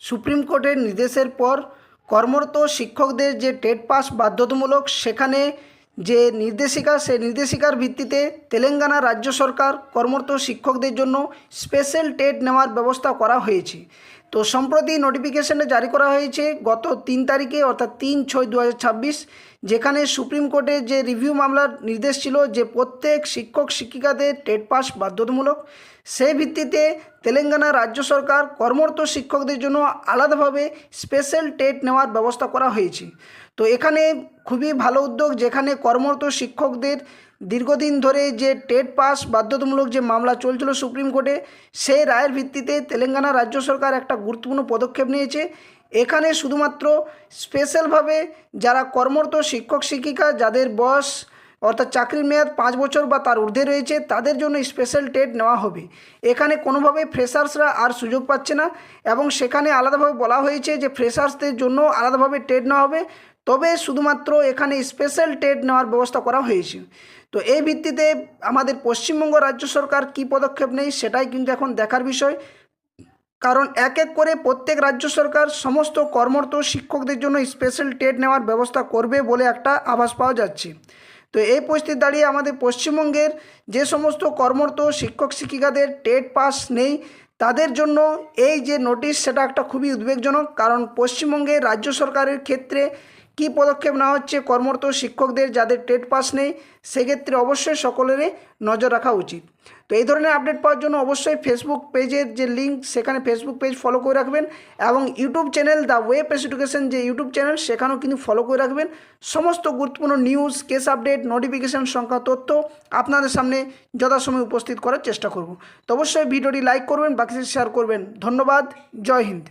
Supreme কোর্টের নির্দেশের পর কর্মরত শিক্ষকদের যে টেট পাস বাধ্যতামূলক, সেখানে যে নির্দেশিকা, সেই নির্দেশিকার ভিত্তিতে তেলেঙ্গানা রাজ্য সরকার কর্মরত শিক্ষকদের জন্য স্পেশাল টেট নেওয়ার ব্যবস্থা করা হয়েছে। তো সম্প্রতি নোটিফিকেশনে জারি করা হয়েছে গত 3 তারিখে, অর্থাৎ 3/6/2026, যেখানে সুপ্রিম কোর্টে যে রিভিউ মামলার নির্দেশ ছিল যে প্রত্যেক শিক্ষক শিক্ষিকাদের টেট পাস বাধ্যতামূলক, সেই ভিত্তিতে তেলেঙ্গানা রাজ্য সরকার কর্মরত শিক্ষকদের জন্য আলাদাভাবে স্পেশাল টেট নেওয়ার ব্যবস্থা করা হয়েছে। তো এখানে খুবই ভালো উদ্যোগ, যেখানে কর্মরত শিক্ষকদের দীর্ঘদিন ধরে যে টেট পাস বাধ্যতামূলক যে মামলা চলছিল সুপ্রিম কোর্টে, সেই রায়ের ভিত্তিতে তেলেঙ্গানা রাজ্য সরকার একটা গুরুত্বপূর্ণ পদক্ষেপ নিয়েছে। এখানে শুধুমাত্র স্পেশালভাবে যারা কর্মরত শিক্ষক শিক্ষিকা, যাদের বয়স অর্থাৎ চাকরির মেয়াদ 5 বছর বা তার ঊর্ধ্বে রয়েছে, তাদের জন্য স্পেশাল টেট নেওয়া হবে। এখানে কোনোভাবেই ফ্রেশার্সরা আর সুযোগ পাচ্ছে না, এবং সেখানে আলাদাভাবে বলা হয়েছে যে ফ্রেশার্সদের জন্য আলাদাভাবে টেট নেওয়া হবে, তবে শুধুমাত্র এখানে স্পেশাল টেট নেওয়ার ব্যবস্থা করা হয়েছে। তো এই ভিত্তিতে আমাদের পশ্চিমবঙ্গ রাজ্য সরকার কী পদক্ষেপ নেয় সেটাই কিন্তু এখন দেখার বিষয়, কারণ এক এক করে প্রত্যেক রাজ্য সরকার সমস্ত কর্মরত শিক্ষকদের জন্য স্পেশাল টেট নেওয়ার ব্যবস্থা করবে বলে একটা আভাস পাওয়া যাচ্ছে। তো এই পরিস্থিতি দাঁড়িয়ে আমাদের পশ্চিমবঙ্গের যে সমস্ত কর্মরত শিক্ষক শিক্ষিকাদের টেট পাস নেই, তাদের জন্য এই যে নোটিশ, সেটা একটা খুবই উদ্বেগজনক। কারণ পশ্চিমবঙ্গের রাজ্য সরকারের ক্ষেত্রে কী পদক্ষেপ নেওয়া হচ্ছে কর্মরত শিক্ষকদের যাদের টেট পাস নেই, সেক্ষেত্রে অবশ্যই সকলেরই নজর রাখা উচিত। তো এই ধরনের আপডেট পাওয়ার জন্য অবশ্যই ফেসবুক পেজের যে লিঙ্ক, সেখানে ফেসবুক পেজ ফলো করে রাখবেন, এবং YouTube channel the way pace education যে ইউটিউব চ্যানেল, সেখানেও কিন্তু ফলো করে রাখবেন। সমস্ত গুরুত্বপূর্ণ নিউজ, কেস আপডেট, নোটিফিকেশন সংক্রান্ত তথ্য আপনাদের সামনে যথাসময়ে উপস্থিত করার চেষ্টা করব। তো অবশ্যই ভিডিওটি লাইক করবেন, বাকি শেয়ার করবেন। ধন্যবাদ। জয় হিন্দ।